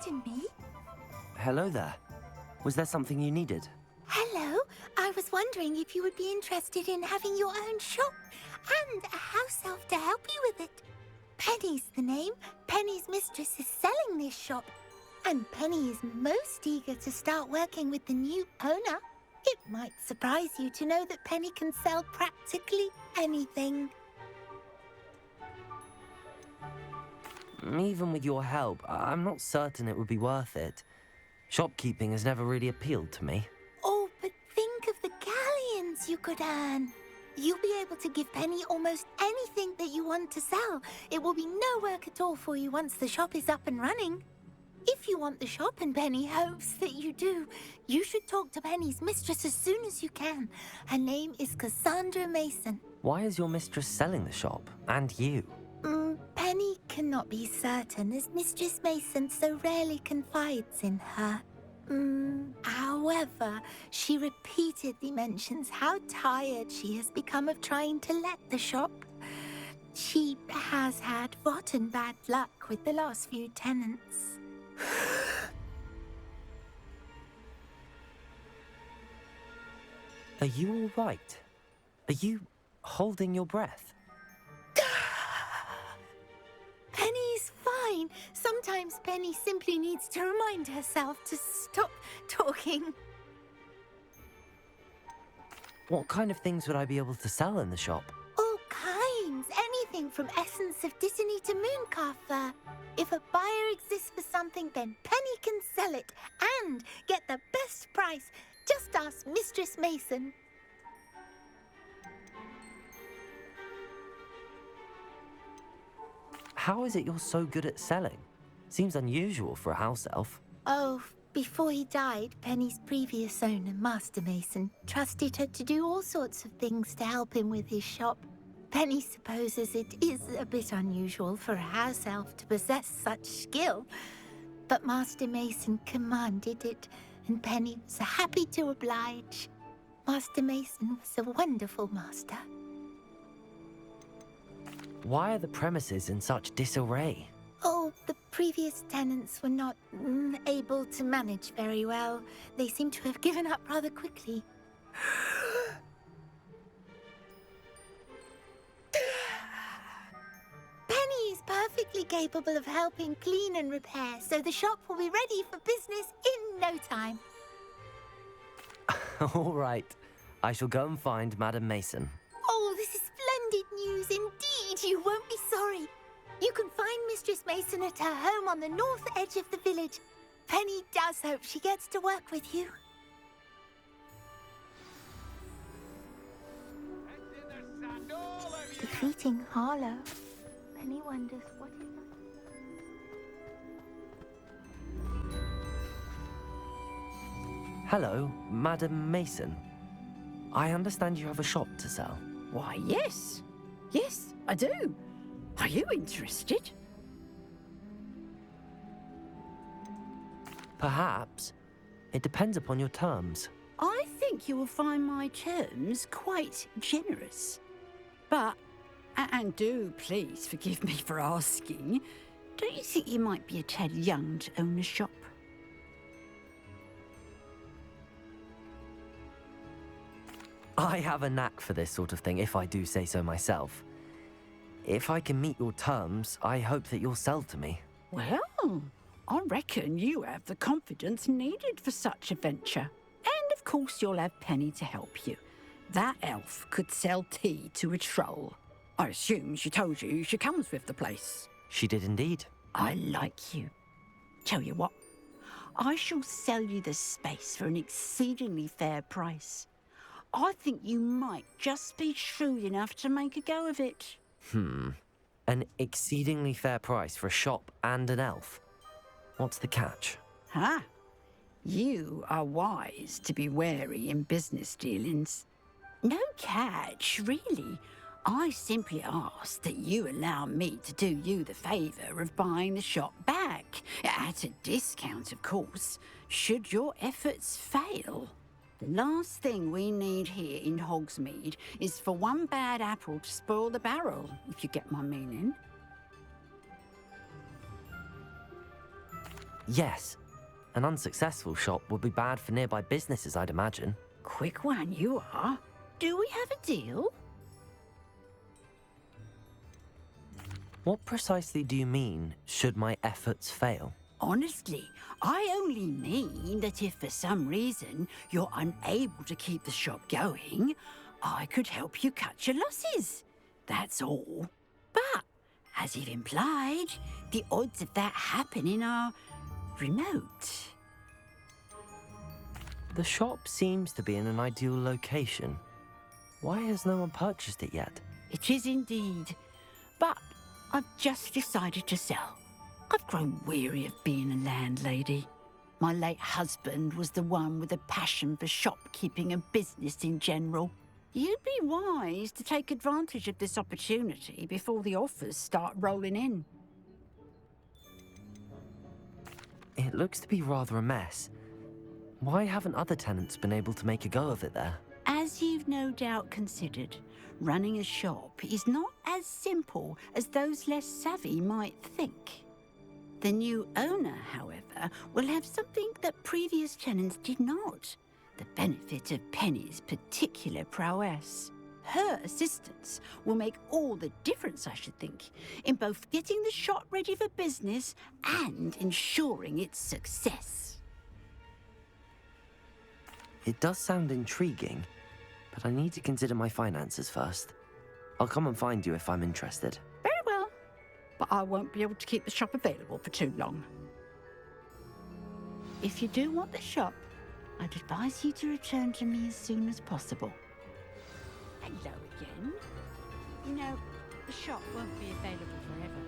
pardon me? Hello there. Was there something you needed? Hello. I was wondering if you would be interested in having your own shop and a house elf to help you with it. Penny's the name. Penny's mistress is selling this shop. And Penny is most eager to start working with the new owner. It might surprise you to know that Penny can sell practically anything. Even with your help, I'm not certain it would be worth it. Shopkeeping has never really appealed to me. Oh, but think of the galleons you could earn. You'll be able to give Penny almost anything that you want to sell. It will be no work at all for you once the shop is up and running. If you want the shop and Penny hopes that you do, you should talk to Penny's mistress as soon as you can. Her name is Cassandra Mason. Why is your mistress selling the shop? And you? Penny cannot be certain, as Mistress Mason so rarely confides in her. However, she repeatedly mentions how tired she has become of trying to let the shop. She has had rotten bad luck with the last few tenants. Are you all right? Are you holding your breath? Penny's fine. Sometimes Penny simply needs to remind herself to stop talking. What kind of things would I be able to sell in the shop? All kinds. Anything from essence of Disney to mooncalf fur. If a buyer exists for something, then Penny can sell it and get the best price. Just ask Mistress Mason. How is it you're so good at selling? Seems unusual for a house elf. Oh, before he died, Penny's previous owner, Master Mason, trusted her to do all sorts of things to help him with his shop. Penny supposes it is a bit unusual for a house elf to possess such skill, but Master Mason commanded it, and Penny was happy to oblige. Master Mason was a wonderful master. Why are the premises in such disarray? Oh, the previous tenants were not able to manage very well. They seem to have given up rather quickly. Penny is perfectly capable of helping clean and repair, so the shop will be ready for business in no time. All right. I shall go and find Madam Mason. Oh, this is splendid news indeed. You won't be sorry. You can find Mistress Mason at her home on the north edge of the village. Penny does hope she gets to work with you. Defeating Harlow. Penny wonders what is that? Hello, Madam Mason. I understand you have a shop to sell. Why, yes. Yes, I do. Are you interested? Perhaps. It depends upon your terms. I think you will find my terms quite generous. But, and do please forgive me for asking, don't you think you might be a tad young to own a shop? I have a knack for this sort of thing, if I do say so myself. If I can meet your terms, I hope that you'll sell to me. Well, I reckon you have the confidence needed for such a venture. And of course you'll have Penny to help you. That elf could sell tea to a troll. I assume she told you she comes with the place. She did indeed. I like you. Tell you what, I shall sell you the space for an exceedingly fair price. I think you might just be shrewd enough to make a go of it. An exceedingly fair price for a shop and an elf. What's the catch? Huh? You are wise to be wary in business dealings. No catch, really. I simply ask that you allow me to do you the favour of buying the shop back, at a discount, of course, should your efforts fail. The last thing we need here in Hogsmeade is for one bad apple to spoil the barrel, if you get my meaning. Yes. An unsuccessful shop would be bad for nearby businesses, I'd imagine. Quick one, you are. Do we have a deal? What precisely do you mean, should my efforts fail? Honestly, I only mean that if for some reason you're unable to keep the shop going, I could help you cut your losses. That's all. But, as you've implied, the odds of that happening are remote. The shop seems to be in an ideal location. Why has no one purchased it yet? It is indeed. But I've just decided to sell. I've grown weary of being a landlady. My late husband was the one with a passion for shopkeeping and business in general. You'd be wise to take advantage of this opportunity before the offers start rolling in. It looks to be rather a mess. Why haven't other tenants been able to make a go of it there? As you've no doubt considered, running a shop is not as simple as those less savvy might think. The new owner, however, will have something that previous tenants did not. The benefit of Penny's particular prowess. Her assistance will make all the difference, I should think, in both getting the shop ready for business and ensuring its success. It does sound intriguing, but I need to consider my finances first. I'll come and find you if I'm interested. Very well, but I won't be able to keep the shop available for too long. If you do want the shop, I'd advise you to return to me as soon as possible. Hello again. You know, the shop won't be available forever.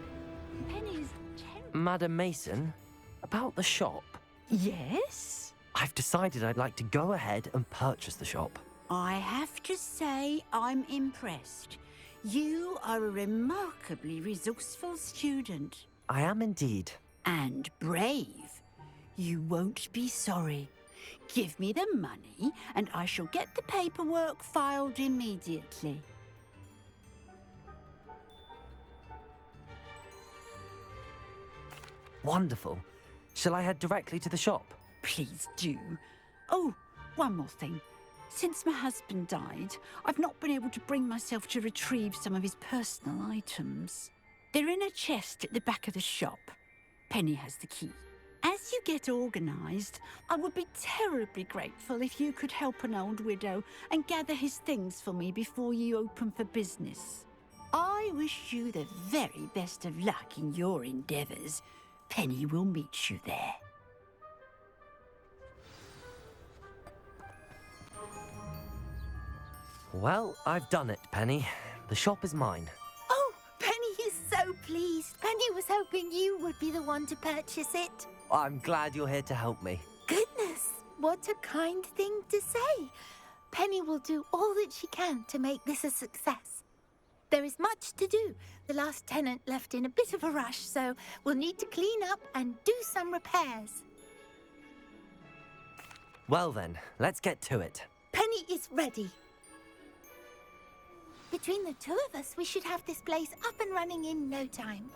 Penny's terrible. Madam Mason, about the shop. Yes? I've decided I'd like to go ahead and purchase the shop. I have to say I'm impressed. You are a remarkably resourceful student. I am indeed. And brave. You won't be sorry. Give me the money, and I shall get the paperwork filed immediately. Wonderful. Shall I head directly to the shop? Please do. Oh, one more thing. Since my husband died, I've not been able to bring myself to retrieve some of his personal items. They're in a chest at the back of the shop. Penny has the key. As you get organised, I would be terribly grateful if you could help an old widow and gather his things for me before you open for business. I wish you the very best of luck in your endeavours. Penny will meet you there. Well, I've done it, Penny. The shop is mine. Oh, Penny is so pleased. Penny was hoping you would be the one to purchase it. I'm glad you're here to help me. Goodness, what a kind thing to say. Penny will do all that she can to make this a success. There is much to do. The last tenant left in a bit of a rush, so we'll need to clean up and do some repairs. Well then, let's get to it. Penny is ready. Between the two of us, we should have this place up and running in no time.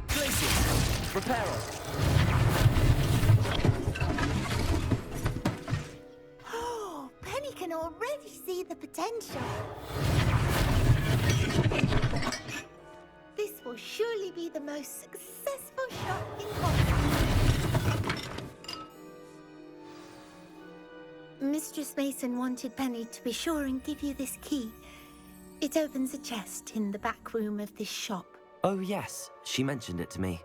Glacius! Reparo! Oh, Penny can already see the potential. This will surely be the most successful shop in Boston. Mistress Mason wanted Penny to be sure and give you this key. It opens a chest in the back room of this shop. Oh yes, she mentioned it to me.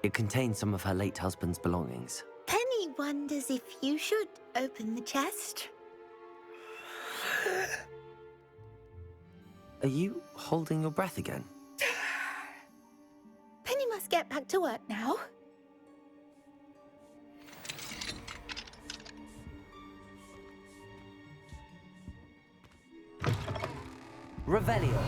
It contains some of her late husband's belongings. Penny wonders if you should open the chest. Are you holding your breath again? Penny must get back to work now. Revelio.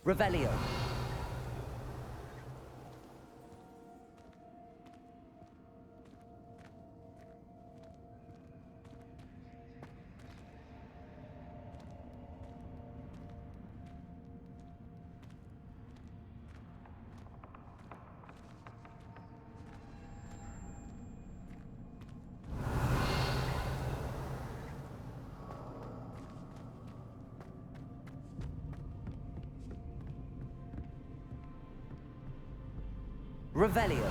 Revelio. Revelio.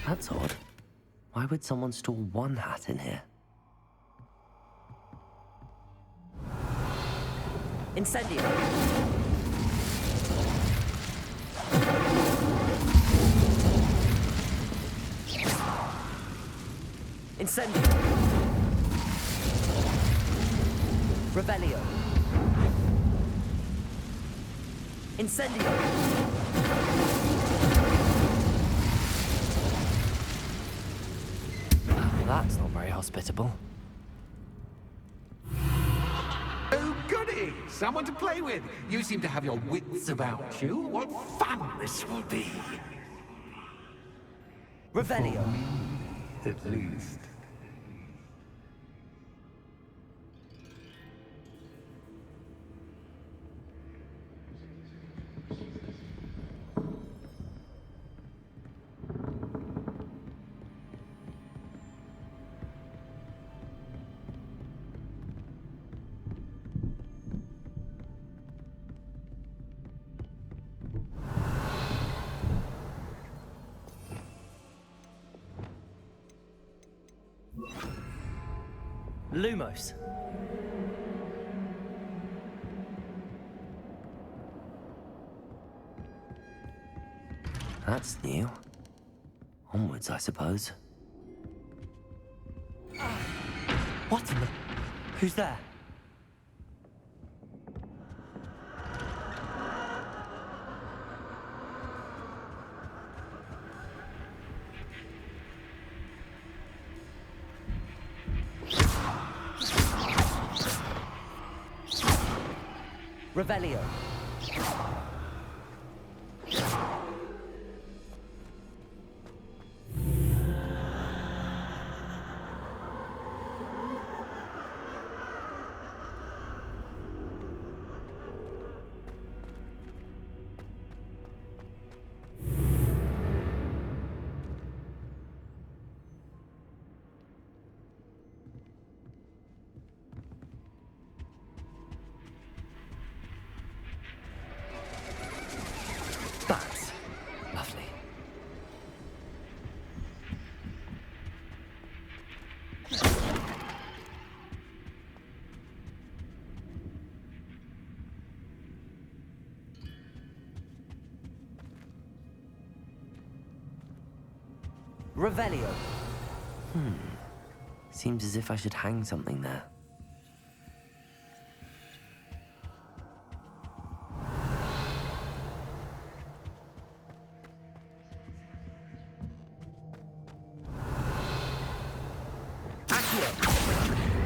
That's odd. Why would someone store one hat in here? Incendio. Incendio. Revelio. Incendio. That's not very hospitable. Oh, goody! Someone to play with. You seem to have your wits about you. What fun this will be. Revelio. At least. Lumos. That's new. Onwards, I suppose. What in the... Who's there? Revelio. That's lovely. Revelio. Seems as if I should hang something there.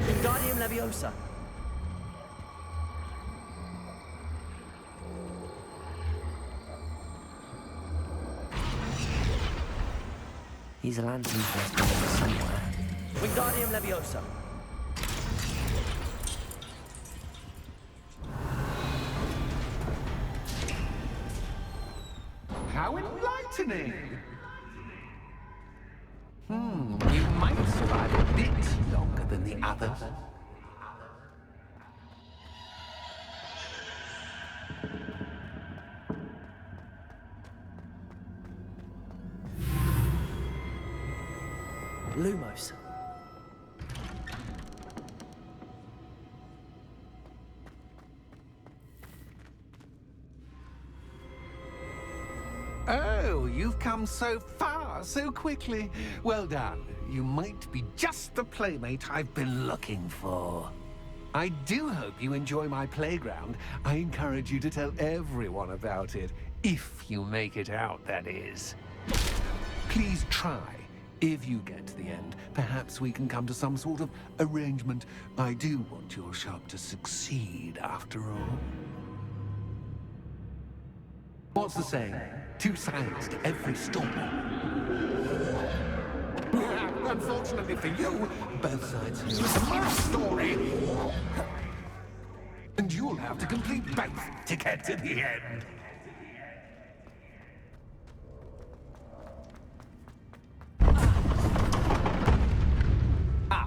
Wingardium Leviosa. These lanterns must be somewhere. Wingardium Leviosa. How enlightening! You might survive a bit longer than the others. Lumos. Oh, you've come so far, so quickly. Well done. You might be just the playmate I've been looking for. I do hope you enjoy my playground. I encourage you to tell everyone about it, if you make it out, that is. Please try If you get to the end, perhaps we can come to some sort of arrangement. I do want your shop to succeed, after all. What's the saying? Two sides to every story. Unfortunately for you, both sides use my story. And you'll have to complete both to get to the end.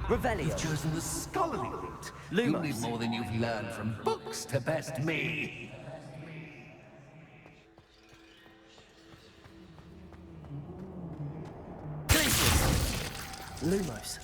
Revelio. You've chosen the scholarly route. Lumos. You'll need more than you've learned from books to best me. Lumos.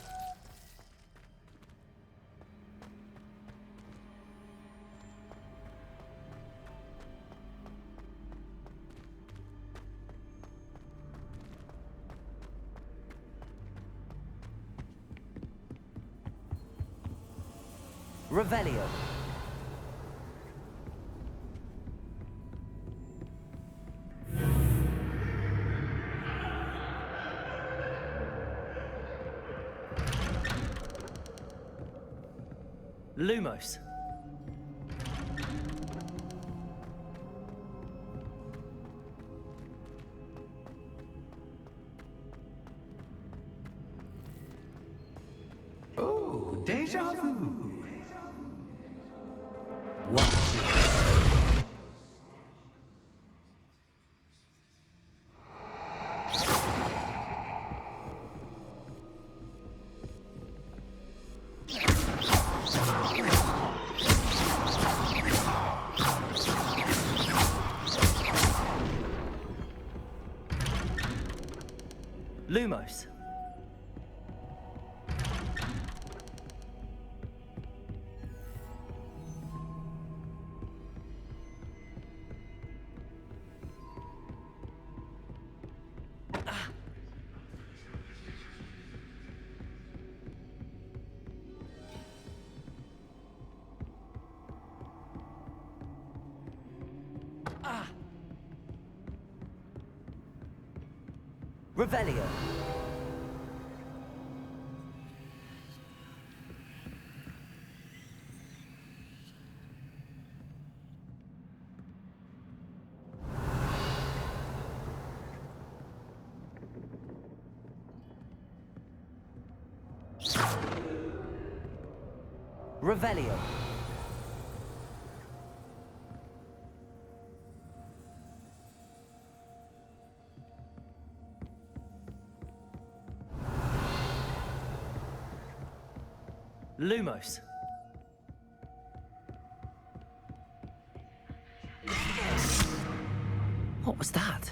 Revelio. Lumos. Oh, déjà vu. Lumos. Revelio. Revelio. Lumos. What was that?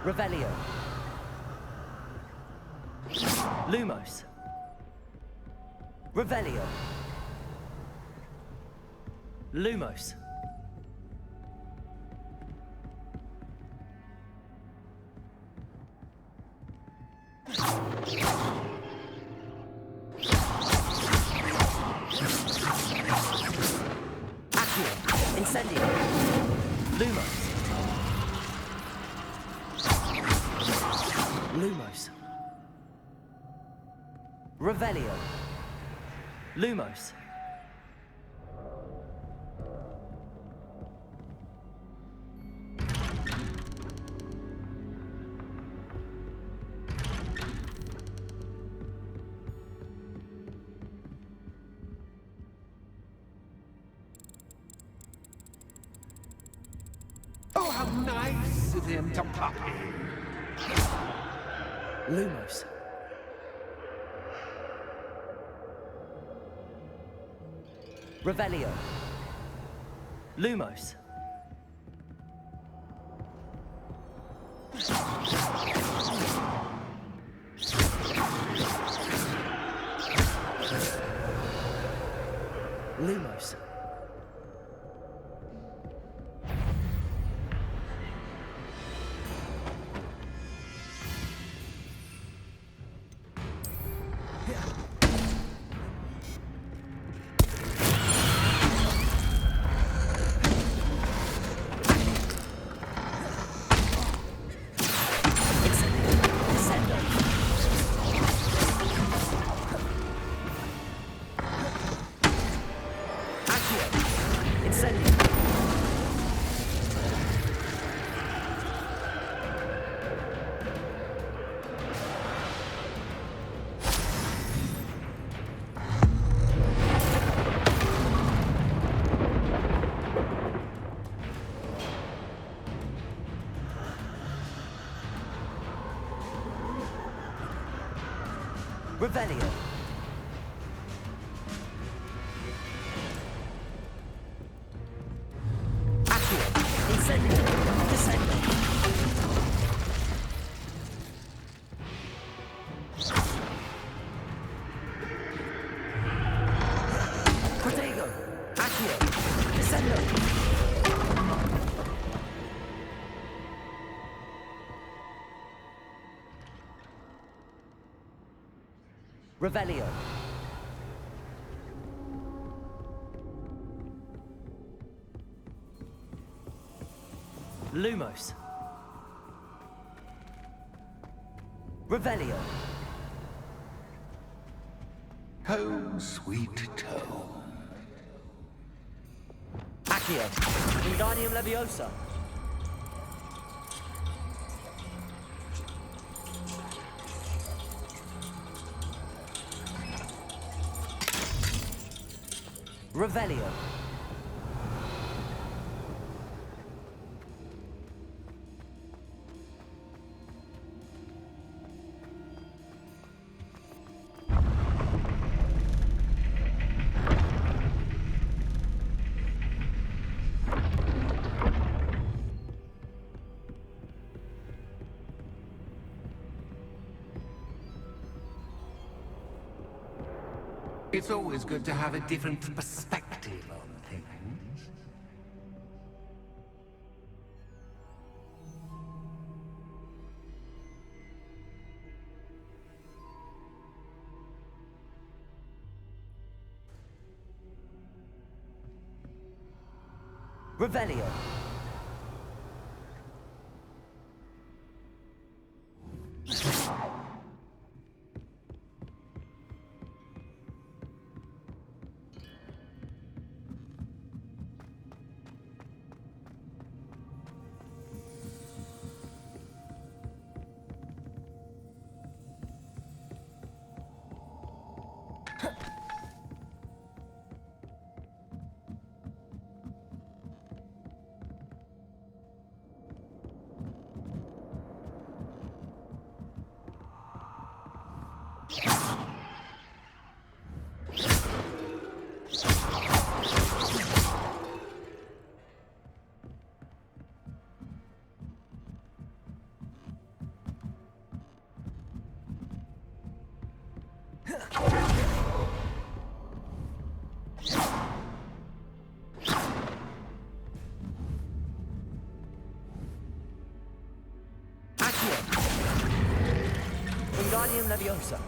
Revelio. Lumos. Revelio. Lumos. Accio. Incendio. Lumos. Lumos. Revelio. Lumos. Oh, how nice of him to pop in. Lumos. Revelio. Lumos. Lumos. Incendio. Revelio. Accio. Incendio. Descendo. Protego. Accio. Descendo. Revelio. Lumos. Revelio. Home, sweet home. Accio. Wingardium Leviosa. Revelio. It's always good to have a different perspective on things. Revelio. Accio. Wingardium Leviosa.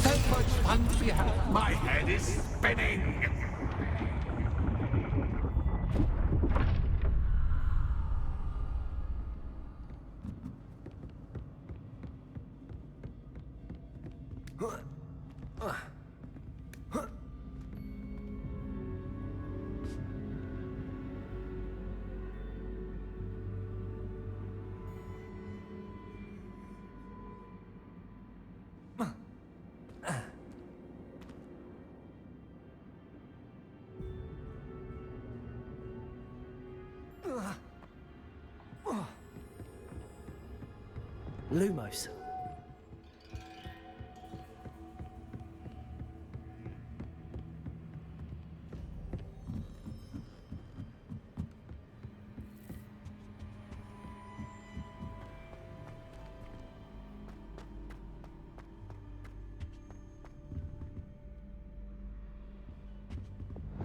So much fun to be had. My head is spinning. Lumos.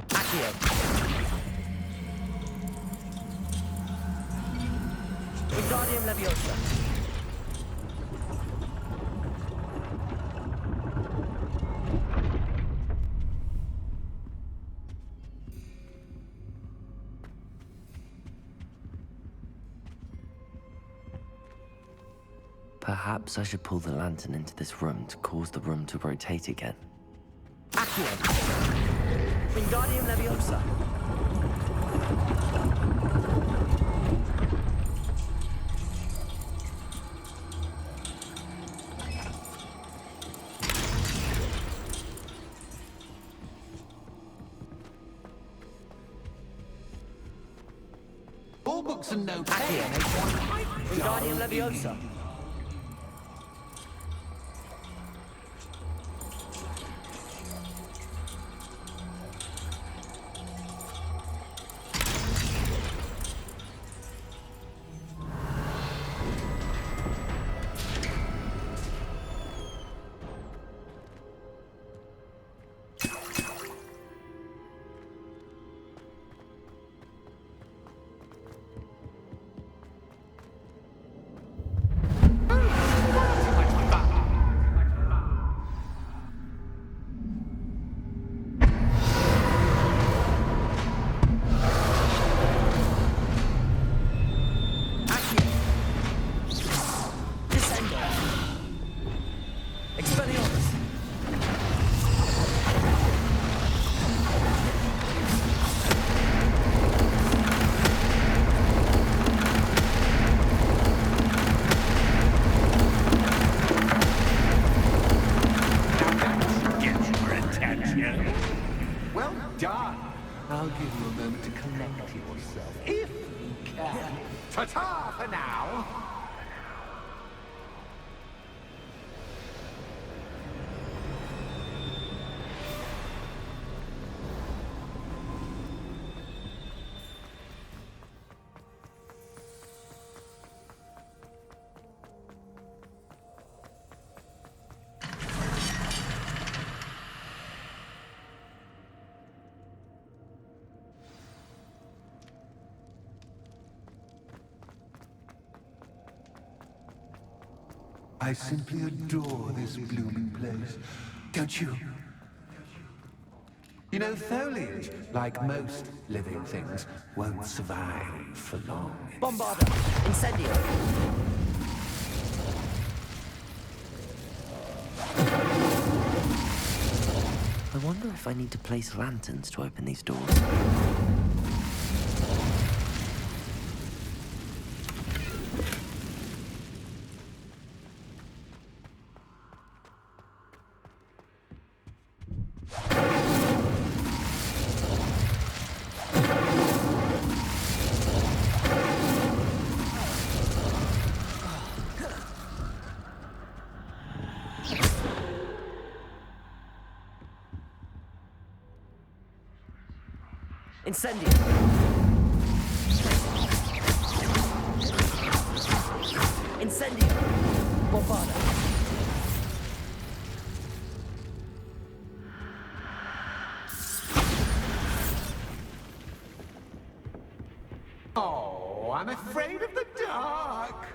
Accio. Wingardium Leviosa. Perhaps I should pull the lantern into this room to cause the room to rotate again. Accio! Wingardium Leviosa! All books and notes. Accio! Wingardium Leviosa! Well done. I'll give you a moment to collect yourself, if you can. Ta-ta for now. I simply adore this blooming place. Don't you? You know, foliage, like most living things, won't survive for long. Bombarda! Incendio! I wonder if I need to place lanterns to open these doors. Incendio! Incendio! Bombarda! Oh, I'm afraid of the dark.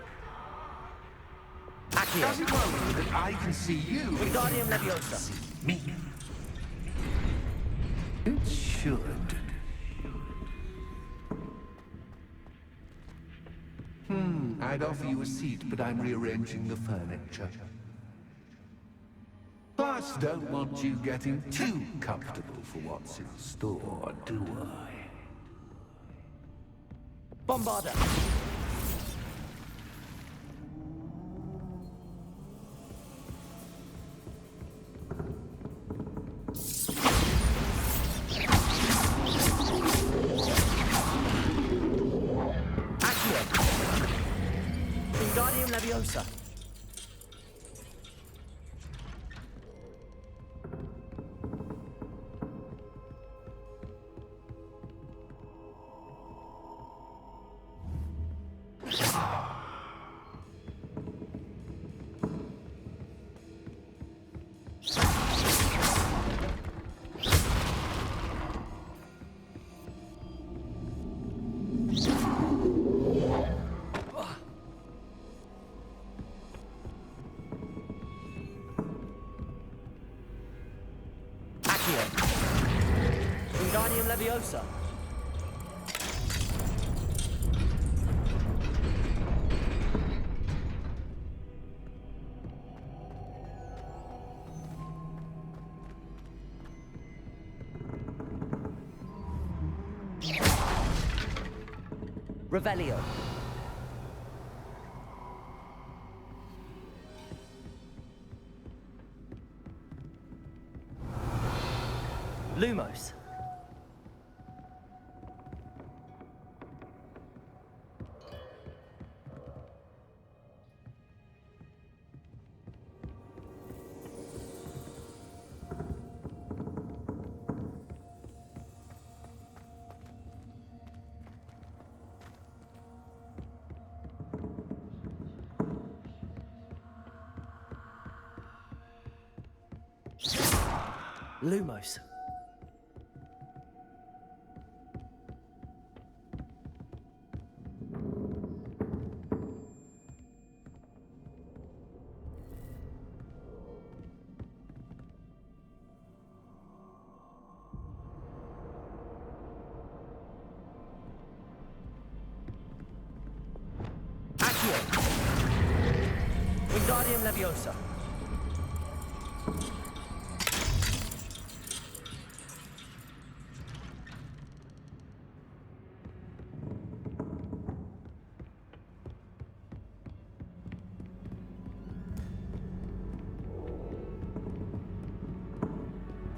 Accio! Does it worry you that I can see you? Wingardium Leviosa! Me. It should. I'd offer you a seat, but I'm rearranging the furniture. Plus, don't want you getting too comfortable for what's in store, do I? Bombarda! Wingardium Leviosa! Wingardium Leviosa! Revelio. Lumos. Lumos. Accio. Wingardium Leviosa.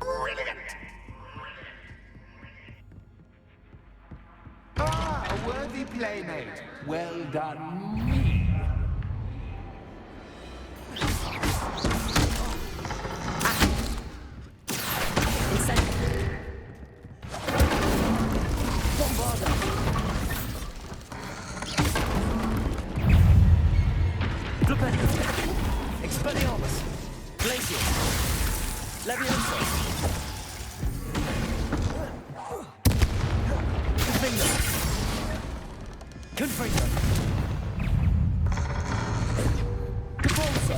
Brilliant! Ah, a worthy playmate. Well done, me. Expelliarmus! Glacius! Leviosa! Confringo! Confringo! Convulso!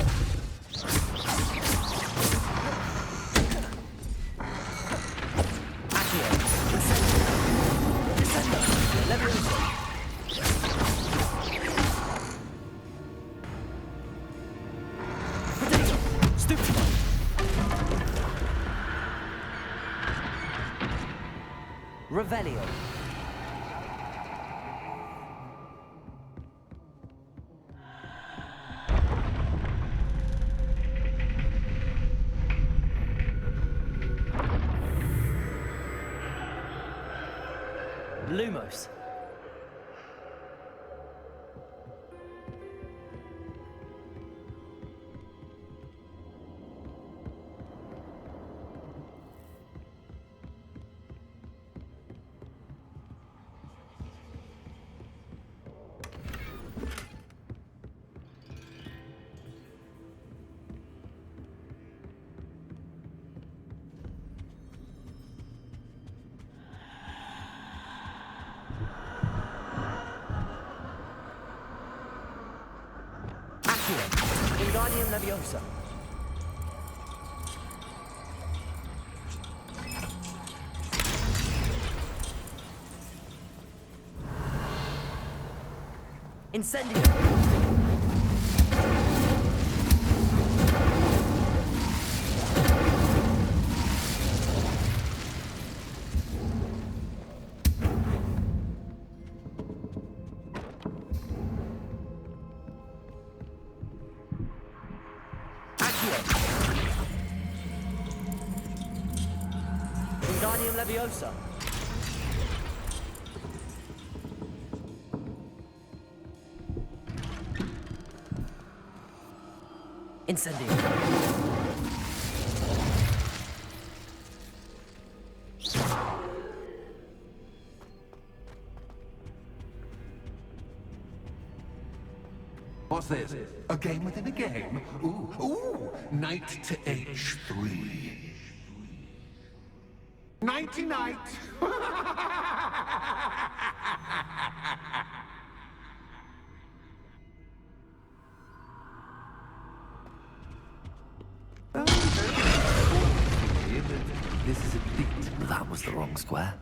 Accio! Descendo! Descendo! Leviosa! Revelio. Lumos. Wingardium Leviosa. Incendio. Wingardium Leviosa. Incendio. What's this? A game within a game? Ooh, knight to H3. Nighty night! This is a bit... That was the wrong square.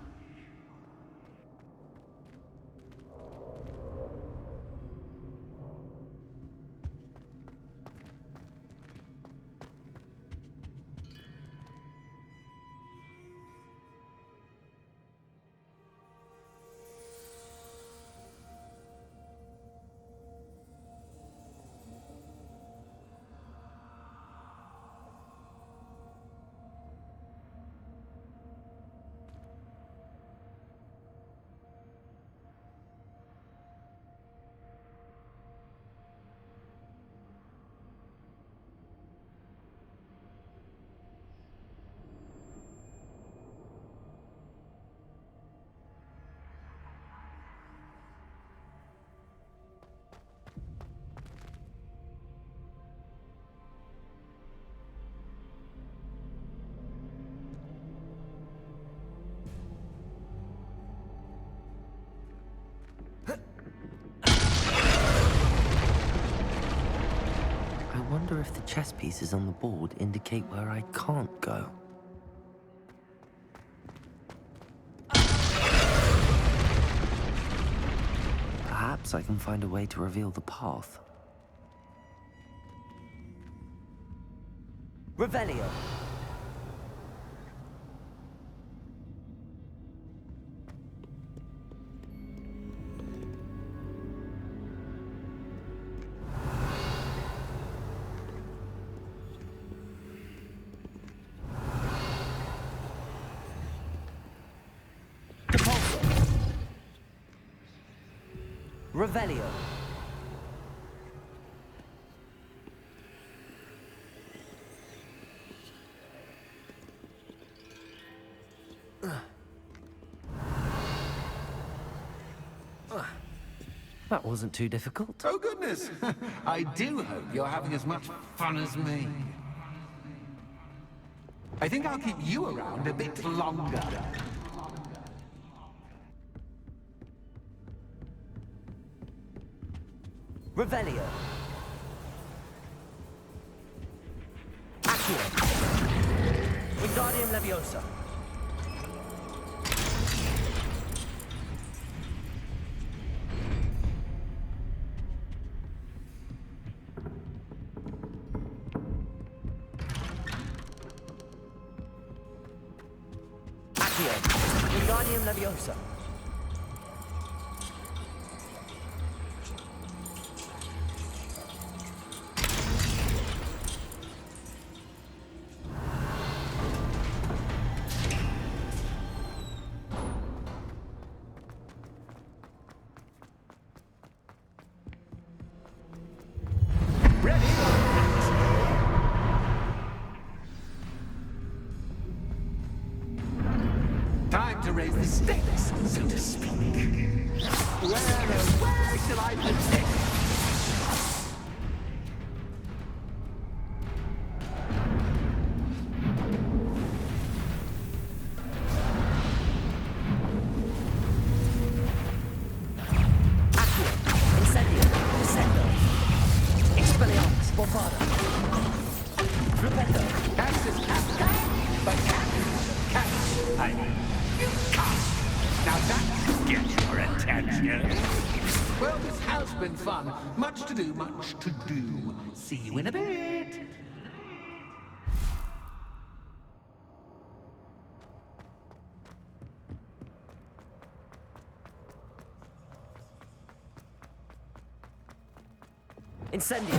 I wonder if the chess pieces on the board indicate where I can't go. Perhaps I can find a way to reveal the path. Revelio. Revelio. That wasn't too difficult. Oh, goodness! I do hope you're having as much fun as me. I think I'll keep you around a bit longer. Revelio. Accio. Wingardium Leviosa. Accio. Wingardium Leviosa. Time to raise the stakes, so to speak. Where shall I begin? Accio. Incendio. Descendo. Expelliarmus. Bofada. Flupendo. Cast is cast, but cast. I mean, you cast. Now that gets your attention. Well, this has been fun. Much to do, much to do. See you in a bit. Incendio.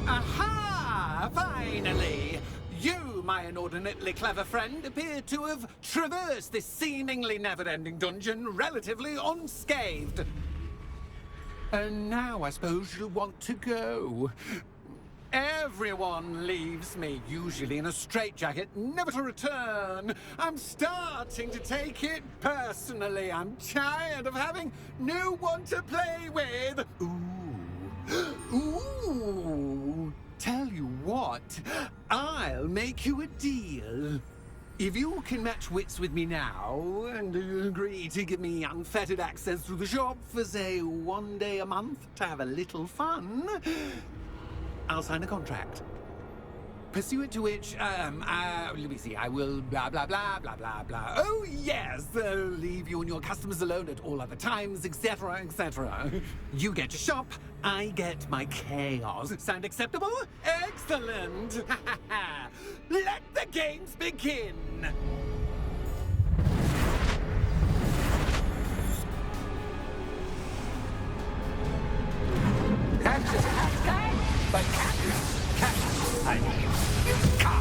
Aha! Finally! You, my inordinately clever friend, appear to have traversed this seemingly never-ending dungeon relatively unscathed. And now I suppose you'll want to go. Everyone leaves me, usually in a straitjacket, never to return. I'm starting to take it personally. I'm tired of having no one to play with. Ooh. Ooh. Tell you what, I'll make you a deal. If you can match wits with me now and agree to give me unfettered access to the shop for, say, 1 day a month to have a little fun, I'll sign a contract. pursuant to which, let me see, I will blah, blah, blah, blah, blah, blah. Oh, yes, leave you and your customers alone at all other times, etc., etc. You get your shop, I get my chaos. Sound acceptable? Excellent! Let the games begin! Catch is cat, but cat is cat. I mean, cat.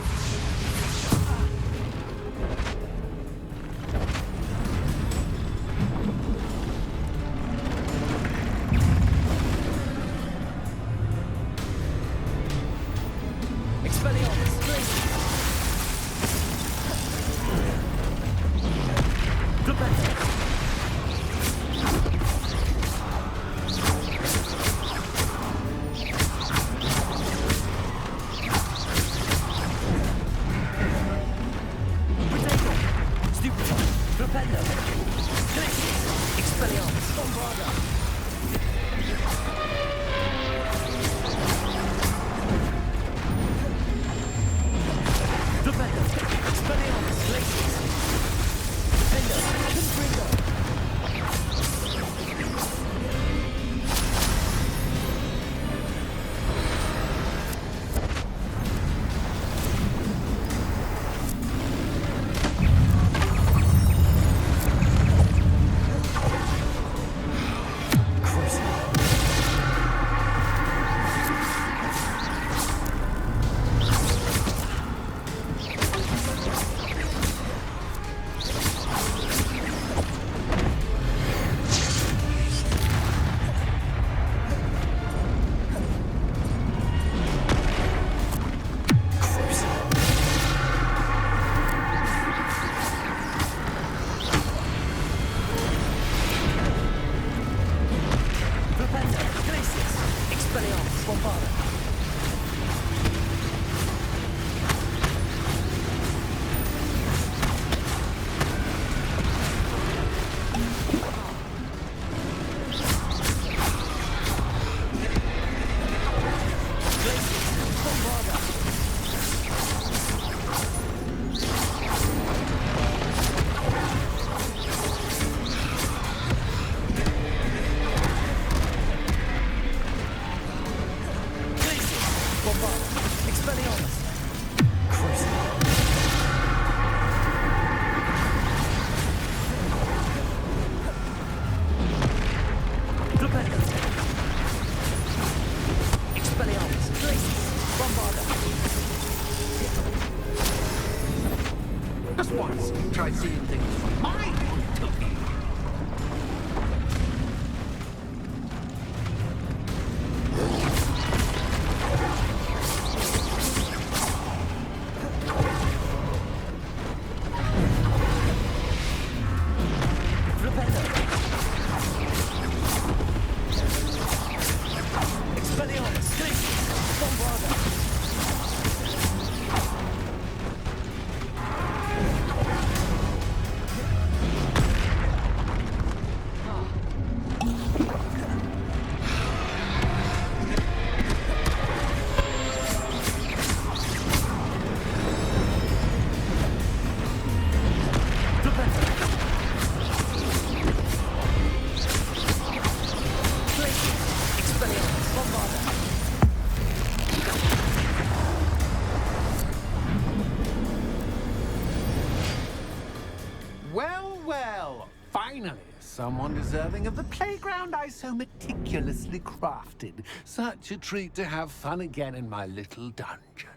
Try seeing things from my point of view. Finally, someone deserving of the playground I so meticulously crafted. Such a treat to have fun again in my little dungeon.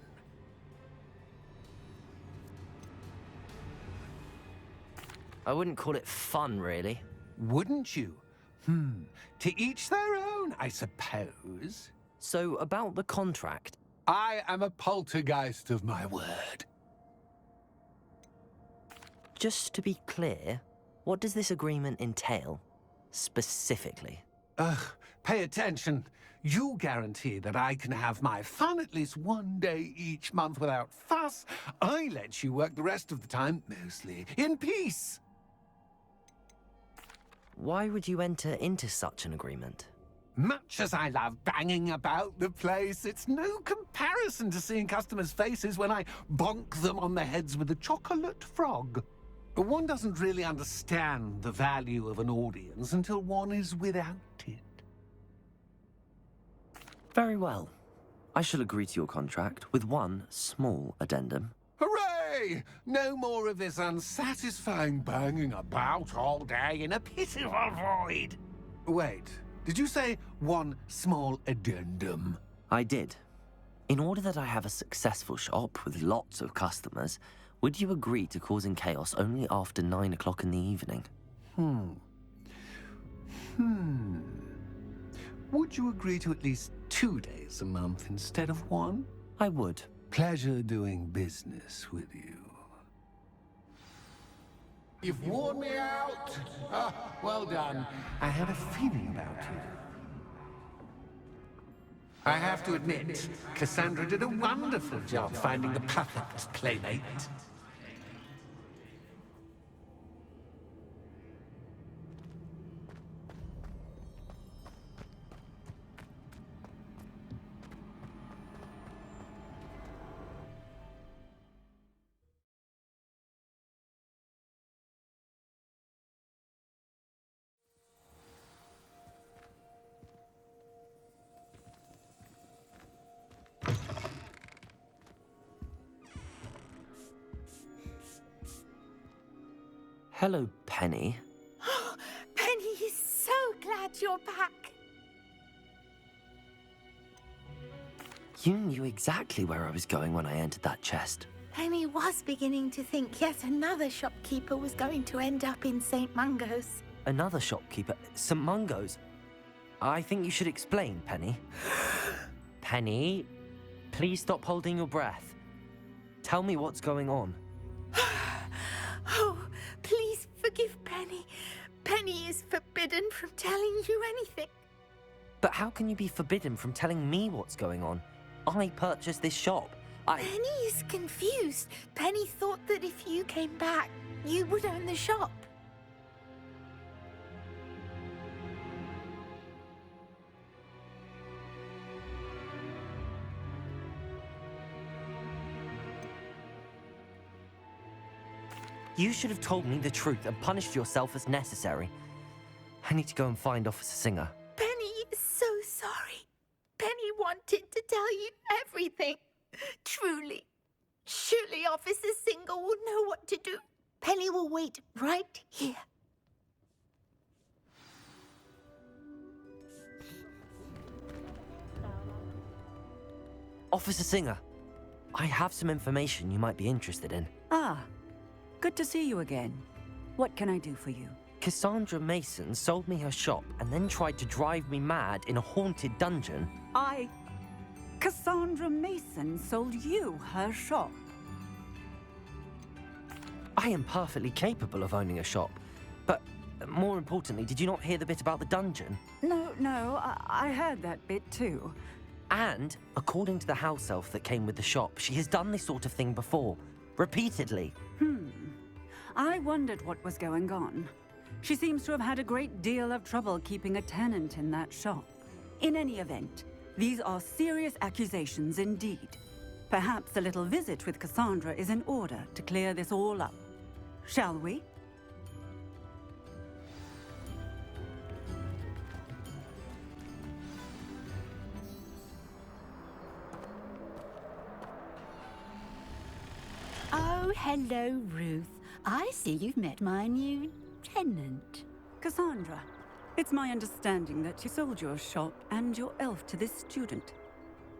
I wouldn't call it fun, really. Wouldn't you? To each their own, I suppose. So, about the contract. I am a poltergeist of my word. Just to be clear, what does this agreement entail, specifically? Pay attention. You guarantee that I can have my fun at least one day each month without fuss. I let you work the rest of the time, mostly in peace. Why would you enter into such an agreement? Much as I love banging about the place, it's no comparison to seeing customers' faces when I bonk them on the heads with a chocolate frog. One doesn't really understand the value of an audience until one is without it. Very well. I shall agree to your contract with one small addendum. Hooray! No more of this unsatisfying banging about all day in a pitiful void. Wait, did you say one small addendum? I did. In order that I have a successful shop with lots of customers, would you agree to causing chaos only after 9 o'clock in the evening? Would you agree to at least 2 days a month instead of 1? I would. Pleasure doing business with you. You've worn me out. Well done. I had a feeling about you. I have to admit, Cassandra did a wonderful job finding the perfect playmate. Hello, Penny. Penny is so glad you're back. You knew exactly where I was going when I entered that chest. Penny was beginning to think yet another shopkeeper was going to end up in St. Mungo's. Another shopkeeper, St. Mungo's. I think you should explain, Penny. Penny, please stop holding your breath. Tell me what's going on. Oh, please forgive Penny. Penny is forbidden from telling you anything. But how can you be forbidden from telling me what's going on? I purchased this shop. Penny is confused. Penny thought that if you came back, you would own the shop. You should have told me the truth and punished yourself as necessary. I need to go and find Officer Singer. Penny is so sorry. Penny wanted to tell you everything. Truly. Surely Officer Singer will know what to do. Penny will wait right here. Officer Singer, I have some information you might be interested in. Ah, good to see you again. What can I do for you? Cassandra Mason sold me her shop and then tried to drive me mad in a haunted dungeon. Cassandra Mason sold you her shop. I am perfectly capable of owning a shop. But more importantly, did you not hear the bit about the dungeon? No, I heard that bit too. And, according to the house elf that came with the shop, she has done this sort of thing before. Repeatedly. I wondered what was going on. She seems to have had a great deal of trouble keeping a tenant in that shop. In any event, these are serious accusations indeed. Perhaps a little visit with Cassandra is in order to clear this all up. Shall we? Oh, hello, Ruth. I see you've met my new tenant. Cassandra, it's my understanding that you sold your shop and your elf to this student.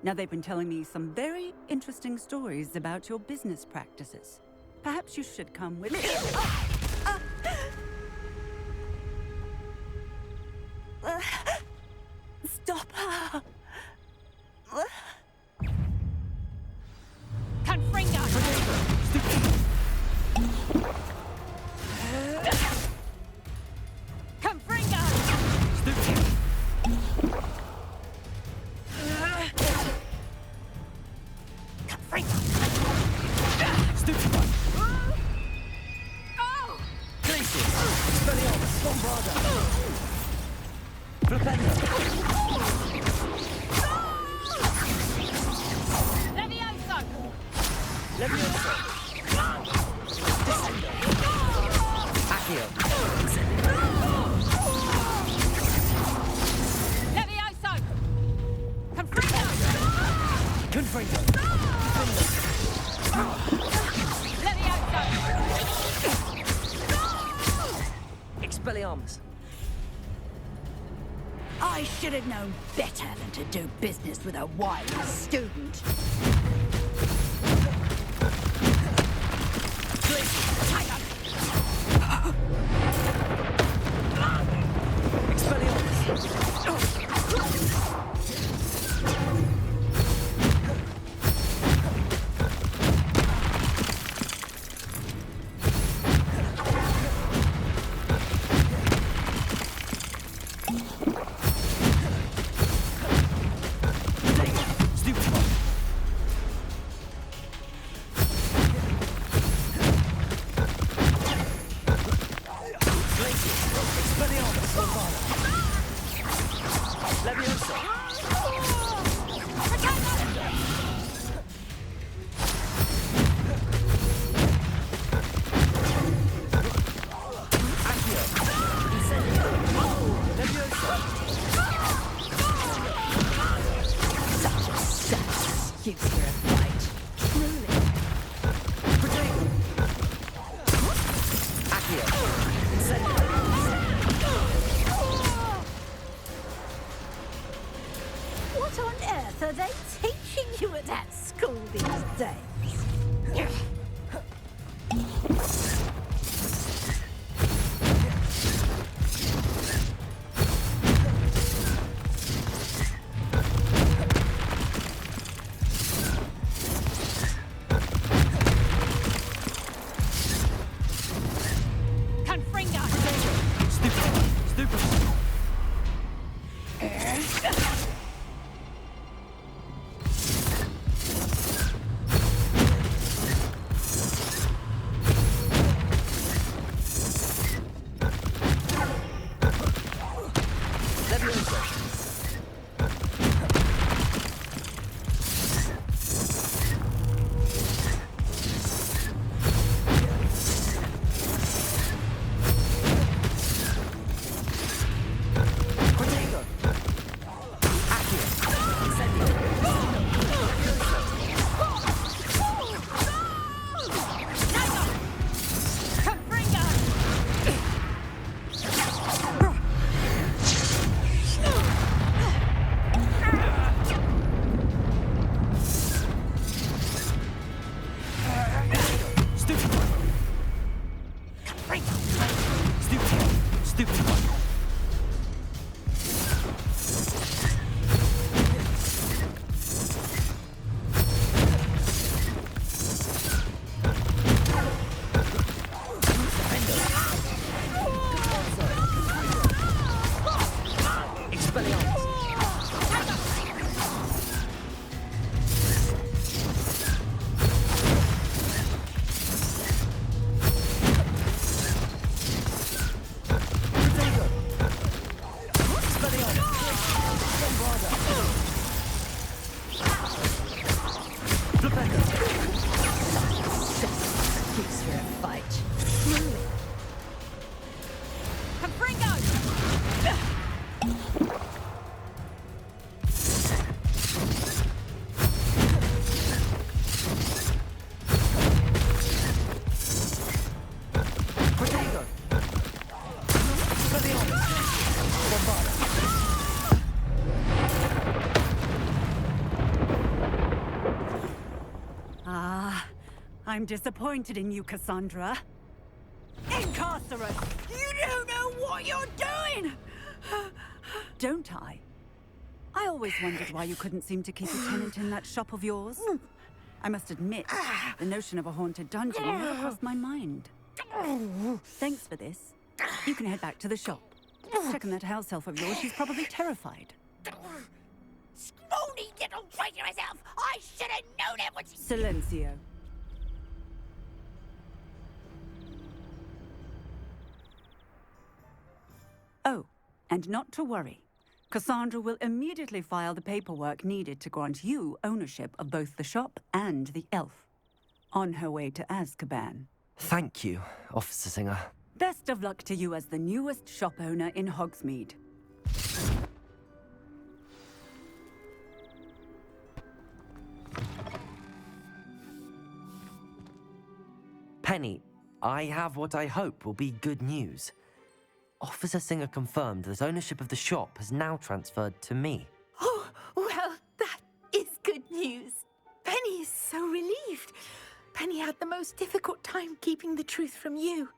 Now, they've been telling me some very interesting stories about your business practices. Perhaps you should come with me. Stop her. Flipendo! Accio! Levioso! Confringo! Confringo! Levioso! Expelliarmus! I should have known better than to do business with a wise student. What on earth are they teaching you at that school these days? Confringo! I'm disappointed in you, Cassandra. Incarcerate! You don't know what you're doing! Don't I? I always wondered why you couldn't seem to keep a tenant in that shop of yours. I must admit, the notion of a haunted dungeon never crossed my mind. Thanks for this. You can head back to the shop. Check on that house elf of yours. She's probably terrified. Scrawny little traitor herself! I should have known it was... Silencio. Oh, and not to worry. Cassandra will immediately file the paperwork needed to grant you ownership of both the shop and the elf. On her way to Azkaban. Thank you, Officer Singer. Best of luck to you as the newest shop owner in Hogsmeade. Penny, I have what I hope will be good news. Officer Singer confirmed that ownership of the shop has now transferred to me. Oh, well, that is good news. Penny is so relieved. Penny had the most difficult time keeping the truth from you.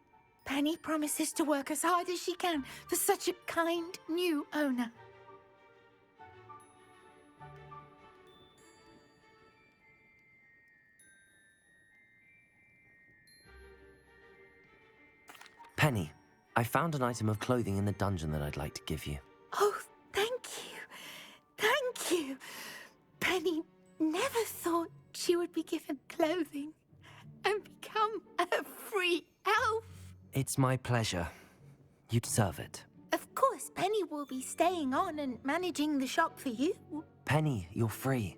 Penny promises to work as hard as she can for such a kind new owner. Penny, I found an item of clothing in the dungeon that I'd like to give you. Oh, thank you. Thank you. Penny never thought she would be given clothing and become a free elf. It's my pleasure. You deserve it. Of course, Penny will be staying on and managing the shop for you. Penny, you're free.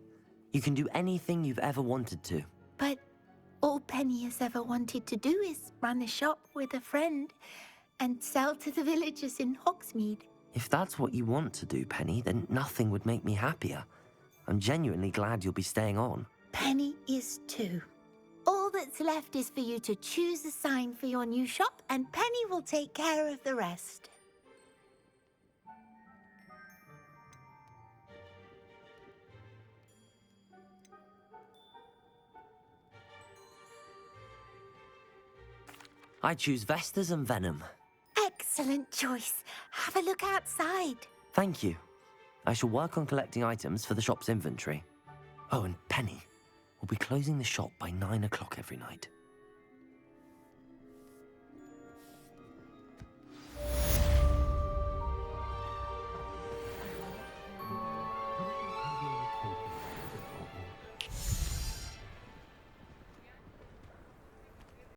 You can do anything you've ever wanted to. But all Penny has ever wanted to do is run a shop with a friend and sell to the villagers in Hogsmeade. If that's what you want to do, Penny, then nothing would make me happier. I'm genuinely glad you'll be staying on. Penny is too. All that's left is for you to choose a sign for your new shop, and Penny will take care of the rest. I choose Vestas and Venom. Excellent choice. Have a look outside. Thank you. I shall work on collecting items for the shop's inventory. Oh, and Penny, we'll be closing the shop by 9 o'clock every night.